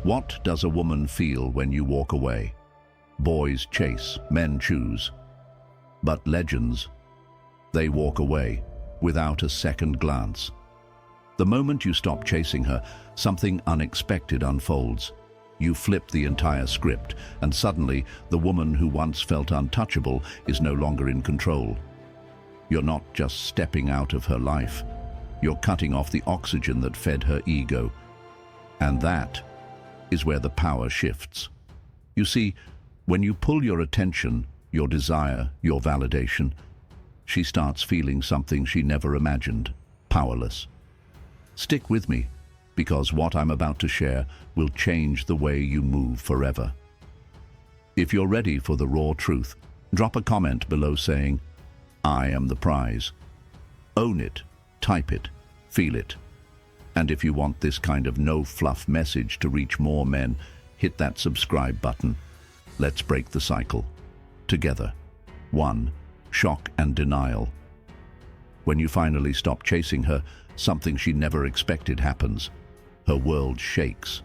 What does a woman feel when you walk away? Boys chase, men choose. But legends, they walk away without a second glance. The moment you stop chasing her, something unexpected unfolds. You flip the entire script, and suddenly the woman who once felt untouchable is no longer in control. You're not just stepping out of her life. You're cutting off the oxygen that fed her ego. And that is where the power shifts. You see, when you pull your attention, your desire, your validation, she starts feeling something she never imagined, powerless. Stick with me, because what I'm about to share will change the way you move forever. If you're ready for the raw truth, drop a comment below saying, "I am the prize." Own it, type it, feel it. And if you want this kind of no-fluff message to reach more men, hit that subscribe button. Let's break the cycle. Together. 1. Shock and denial. When you finally stop chasing her, something she never expected happens. Her world shakes.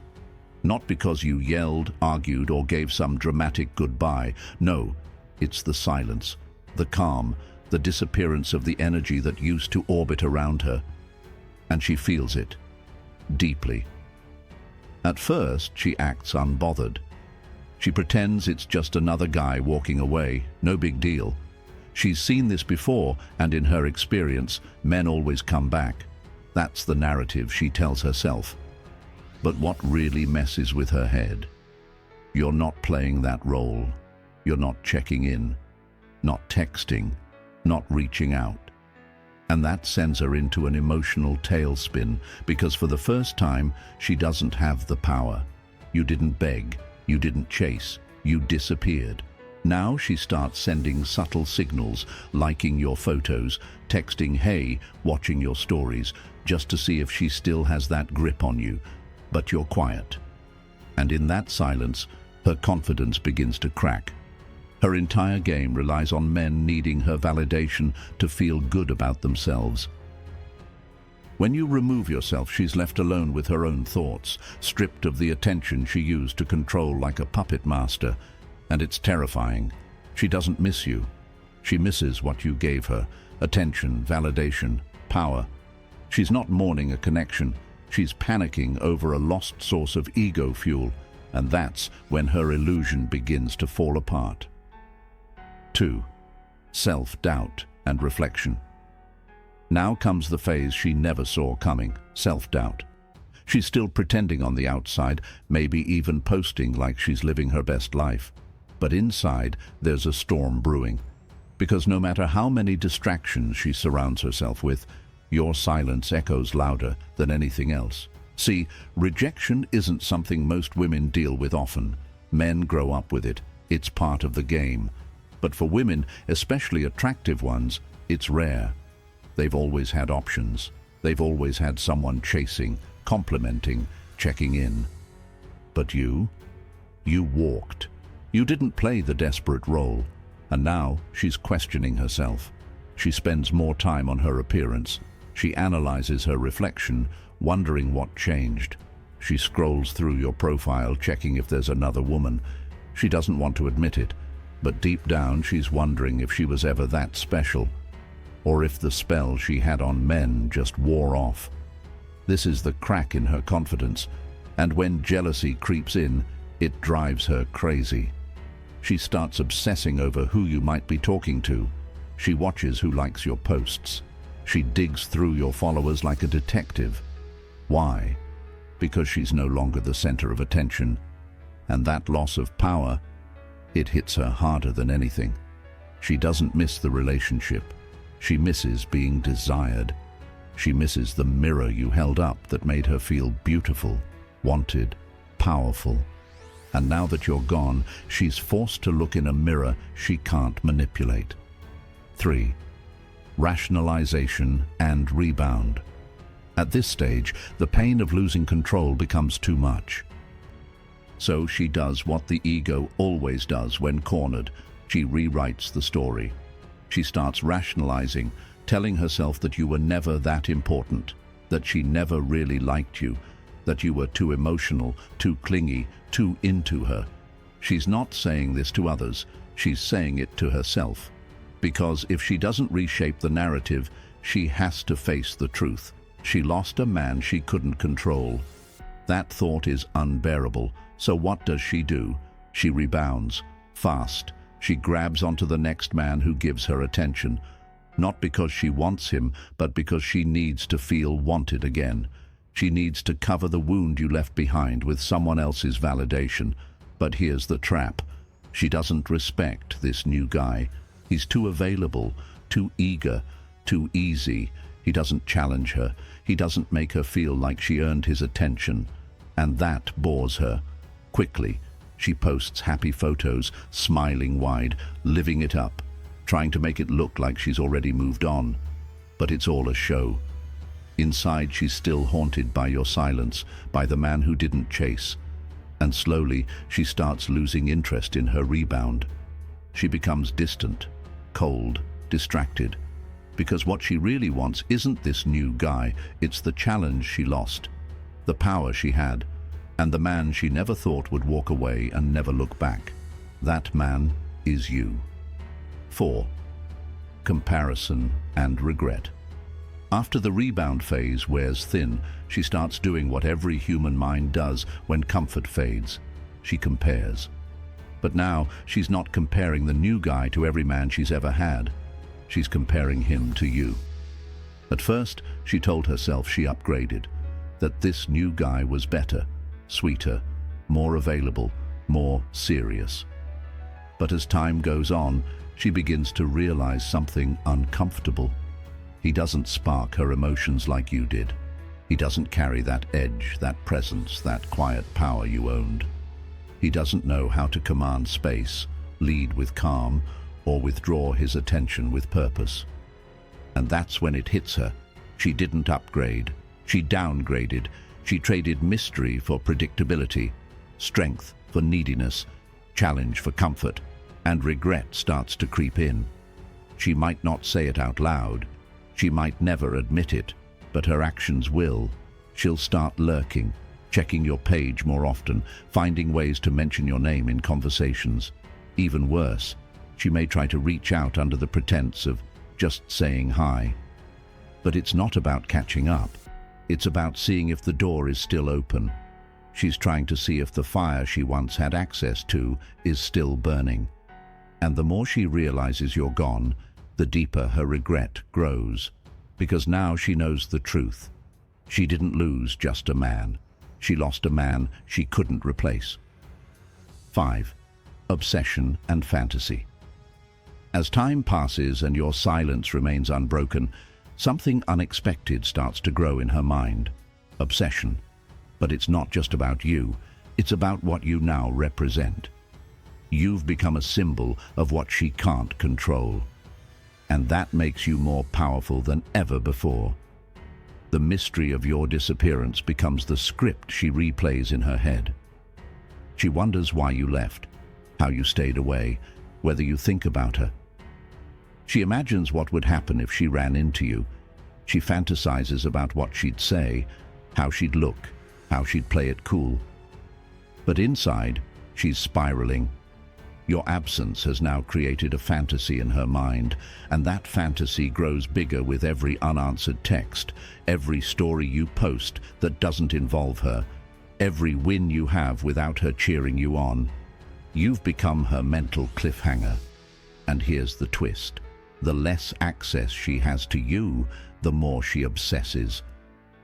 Not because you yelled, argued, or gave some dramatic goodbye. No, it's the silence, the calm, the disappearance of the energy that used to orbit around her. And she feels it, deeply. At first, she acts unbothered. She pretends it's just another guy walking away, no big deal. She's seen this before, and in her experience, men always come back. That's the narrative she tells herself. But what really messes with her head? You're not playing that role. You're not checking in, not texting, not reaching out. And that sends her into an emotional tailspin, because for the first time, she doesn't have the power. You didn't beg, you didn't chase, you disappeared. Now she starts sending subtle signals, liking your photos, texting hey, watching your stories, just to see if she still has that grip on you. But you're quiet. And in that silence, her confidence begins to crack. Her entire game relies on men needing her validation to feel good about themselves. When you remove yourself, she's left alone with her own thoughts, stripped of the attention she used to control like a puppet master. And it's terrifying. She doesn't miss you. She misses what you gave her: attention, validation, power. She's not mourning a connection. She's panicking over a lost source of ego fuel, and that's when her illusion begins to fall apart. 2. Self-doubt and reflection. Now comes the phase she never saw coming: self-doubt. She's still pretending on the outside, maybe even posting like she's living her best life. But inside, there's a storm brewing. Because no matter how many distractions she surrounds herself with, your silence echoes louder than anything else. See, rejection isn't something most women deal with often. Men grow up with it. It's part of the game. But for women, especially attractive ones, it's rare. They've always had options. They've always had someone chasing, complimenting, checking in. But you walked. You didn't play the desperate role. And now she's questioning herself. She spends more time on her appearance. She analyzes her reflection, wondering what changed. She scrolls through your profile, checking if there's another woman. She doesn't want to admit it, but deep down she's wondering if she was ever that special, or if the spell she had on men just wore off. This is the crack in her confidence, and when jealousy creeps in, it drives her crazy. She starts obsessing over who you might be talking to. She watches who likes your posts. She digs through your followers like a detective. Why? Because she's no longer the center of attention. And that loss of power, it hits her harder than anything. She doesn't miss the relationship. She misses being desired. She misses the mirror you held up that made her feel beautiful, wanted, powerful. And now that you're gone, she's forced to look in a mirror she can't manipulate. 3. Rationalization and rebound. At this stage, the pain of losing control becomes too much. So she does what the ego always does when cornered. She rewrites the story. She starts rationalizing, telling herself that you were never that important, that she never really liked you, that you were too emotional, too clingy, too into her. She's not saying this to others, she's saying it to herself. Because if she doesn't reshape the narrative, she has to face the truth. She lost a man she couldn't control. That thought is unbearable, so what does she do? She rebounds, fast. She grabs onto the next man who gives her attention. Not because she wants him, but because she needs to feel wanted again. She needs to cover the wound you left behind with someone else's validation. But here's the trap. She doesn't respect this new guy. He's too available, too eager, too easy. He doesn't challenge her. He doesn't make her feel like she earned his attention. And that bores her. Quickly, she posts happy photos, smiling wide, living it up, trying to make it look like she's already moved on. But it's all a show. Inside, she's still haunted by your silence, by the man who didn't chase. And slowly, she starts losing interest in her rebound. She becomes distant, cold, distracted. Because what she really wants isn't this new guy, it's the challenge she lost, the power she had, and the man she never thought would walk away and never look back. That man is you. 4. Comparison and regret. After the rebound phase wears thin, she starts doing what every human mind does when comfort fades. She compares. But now, she's not comparing the new guy to every man she's ever had. She's comparing him to you. At first, she told herself she upgraded, that this new guy was better, sweeter, more available, more serious. But as time goes on, she begins to realize something uncomfortable. He doesn't spark her emotions like you did. He doesn't carry that edge, that presence, that quiet power you owned. He doesn't know how to command space, lead with calm, or withdraw his attention with purpose. And that's when it hits her. She didn't upgrade. She downgraded. She traded mystery for predictability, strength for neediness, challenge for comfort, and regret starts to creep in. She might not say it out loud. She might never admit it, but her actions will. She'll start lurking, checking your page more often, finding ways to mention your name in conversations. Even worse, she may try to reach out under the pretense of just saying hi. But it's not about catching up. It's about seeing if the door is still open. She's trying to see if the fire she once had access to is still burning. And the more she realizes you're gone, the deeper her regret grows. Because now she knows the truth. She didn't lose just a man. She lost a man she couldn't replace. 5. Obsession and fantasy. As time passes and your silence remains unbroken, something unexpected starts to grow in her mind. Obsession. But it's not just about you, it's about what you now represent. You've become a symbol of what she can't control. And that makes you more powerful than ever before. The mystery of your disappearance becomes the script she replays in her head. She wonders why you left, how you stayed away, whether you think about her. She imagines what would happen if she ran into you. She fantasizes about what she'd say, how she'd look, how she'd play it cool. But inside, she's spiraling. Your absence has now created a fantasy in her mind, and that fantasy grows bigger with every unanswered text, every story you post that doesn't involve her, every win you have without her cheering you on. You've become her mental cliffhanger. And here's the twist. The less access she has to you, the more she obsesses.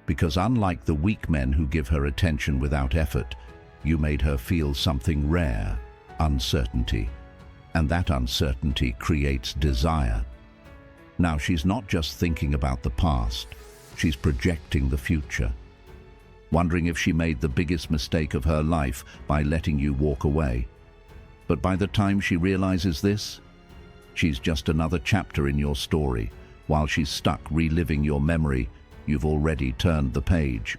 Because unlike the weak men who give her attention without effort, you made her feel something rare. Uncertainty, and that uncertainty creates desire. Now she's not just thinking about the past, she's projecting the future, wondering if she made the biggest mistake of her life by letting you walk away. But by the time she realizes this, she's just another chapter in your story. While she's stuck reliving your memory, you've already turned the page.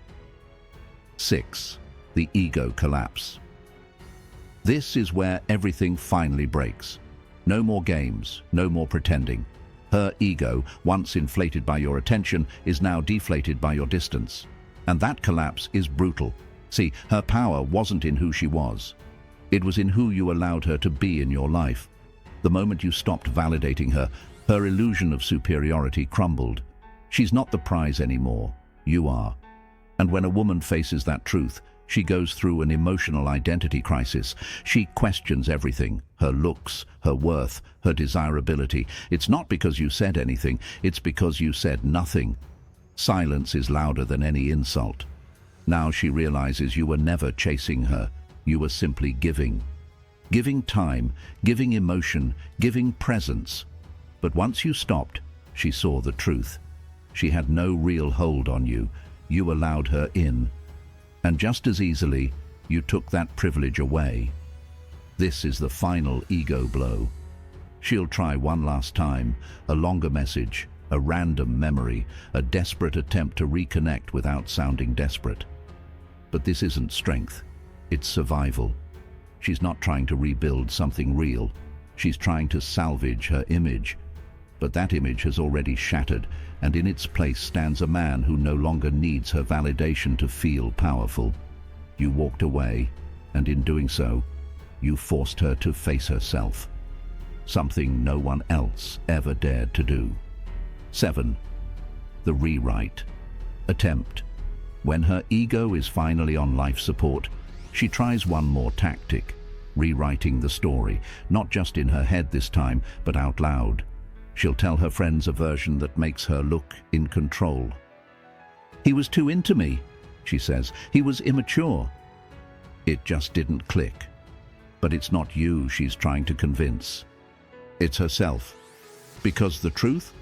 6. The ego collapse. This is where everything finally breaks. No more games, no more pretending. Her ego, once inflated by your attention, is now deflated by your distance. And that collapse is brutal. See, her power wasn't in who she was. It was in who you allowed her to be in your life. The moment you stopped validating her, her illusion of superiority crumbled. She's not the prize anymore. You are. And when a woman faces that truth, she goes through an emotional identity crisis. She questions everything, her looks, her worth, her desirability. It's not because you said anything, it's because you said nothing. Silence is louder than any insult. Now she realizes you were never chasing her. You were simply giving. Giving time, giving emotion, giving presence. But once you stopped, she saw the truth. She had no real hold on you. You allowed her in. And just as easily, you took that privilege away. This is the final ego blow. She'll try one last time, a longer message, a random memory, a desperate attempt to reconnect without sounding desperate. But this isn't strength, it's survival. She's not trying to rebuild something real. She's trying to salvage her image. But that image has already shattered, and in its place stands a man who no longer needs her validation to feel powerful. You walked away, and in doing so, you forced her to face herself. Something no one else ever dared to do. 7. The rewrite. Attempt. When her ego is finally on life support, she tries one more tactic, rewriting the story, not just in her head this time, but out loud. She'll tell her friends a version that makes her look in control. "He was too into me," she says. "He was immature." It just didn't click. But it's not you she's trying to convince. It's herself. Because the truth?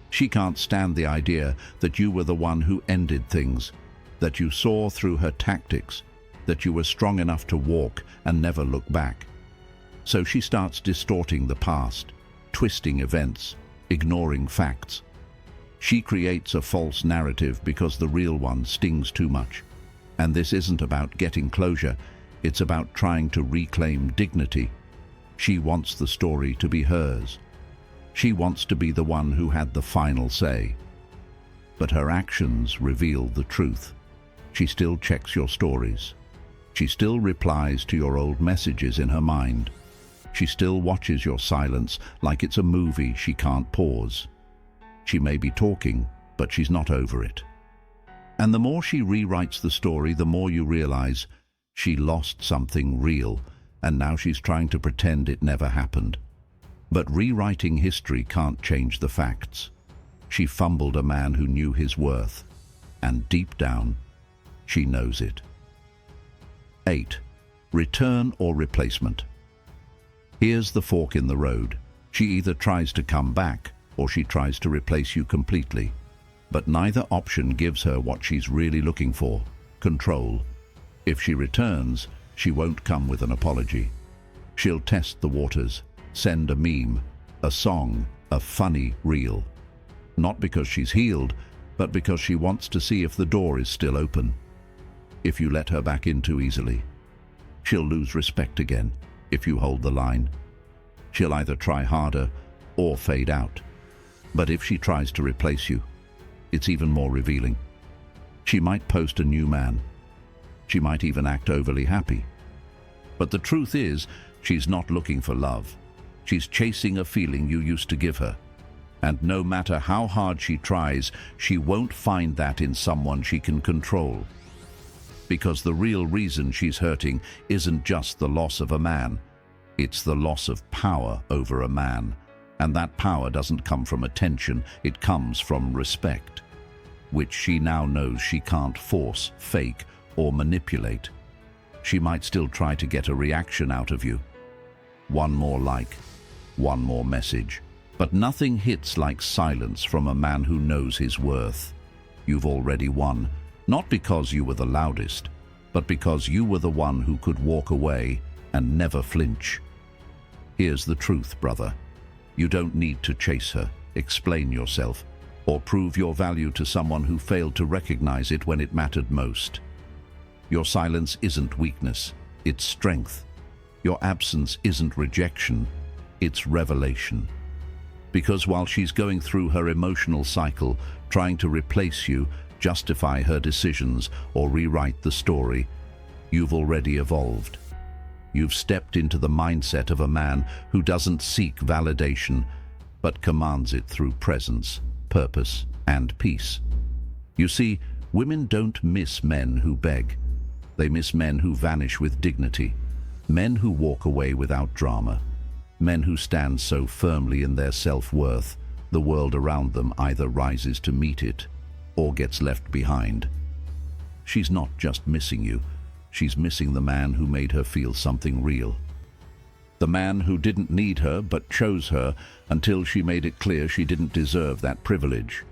She can't stand the idea that you were the one who ended things, that you saw through her tactics, that you were strong enough to walk and never look back. So she starts distorting the past, twisting events, ignoring facts. She creates a false narrative because the real one stings too much. And this isn't about getting closure, it's about trying to reclaim dignity. She wants the story to be hers. She wants to be the one who had the final say. But her actions reveal the truth. She still checks your stories. She still replies to your old messages in her mind. She still watches your silence like it's a movie she can't pause. She may be talking, but she's not over it. And the more she rewrites the story, the more you realize she lost something real, and now she's trying to pretend it never happened. But rewriting history can't change the facts. She fumbled a man who knew his worth, and deep down, she knows it. 8. Return or replacement. Here's the fork in the road. She either tries to come back, or she tries to replace you completely. But neither option gives her what she's really looking for: control. If she returns, she won't come with an apology. She'll test the waters, send a meme, a song, a funny reel. Not because she's healed, but because she wants to see if the door is still open. If you let her back in too easily, she'll lose respect again. If you hold the line, she'll either try harder or fade out. But if she tries to replace you, it's even more revealing. She might post a new man. She might even act overly happy. But the truth is, she's not looking for love. She's chasing a feeling you used to give her. And no matter how hard she tries, she won't find that in someone she can control. Because the real reason she's hurting isn't just the loss of a man. It's the loss of power over a man. And that power doesn't come from attention, it comes from respect, which she now knows she can't force, fake, or manipulate. She might still try to get a reaction out of you. One more like, one more message. But nothing hits like silence from a man who knows his worth. You've already won, not because you were the loudest, but because you were the one who could walk away and never flinch. Here's the truth, brother. You don't need to chase her, explain yourself, or prove your value to someone who failed to recognize it when it mattered most. Your silence isn't weakness, it's strength. Your absence isn't rejection, it's revelation. Because while she's going through her emotional cycle, trying to replace you, justify her decisions, or rewrite the story, you've already evolved. You've stepped into the mindset of a man who doesn't seek validation, but commands it through presence, purpose, and peace. You see, women don't miss men who beg. They miss men who vanish with dignity, men who walk away without drama, men who stand so firmly in their self-worth, the world around them either rises to meet it or gets left behind. She's not just missing you, she's missing the man who made her feel something real. The man who didn't need her but chose her until she made it clear she didn't deserve that privilege.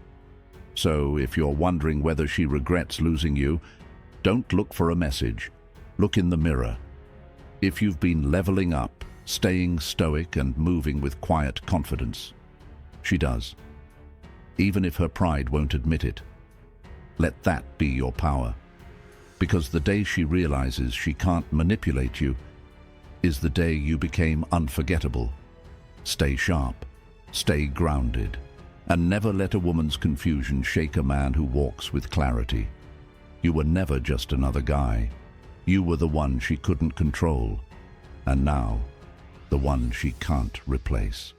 So if you're wondering whether she regrets losing you, don't look for a message. Look in the mirror. If you've been leveling up, staying stoic and moving with quiet confidence, she does. Even if her pride won't admit it. Let that be your power. Because the day she realizes she can't manipulate you is the day you became unforgettable. Stay sharp, stay grounded, and never let a woman's confusion shake a man who walks with clarity. You were never just another guy. You were the one she couldn't control, and now, the one she can't replace.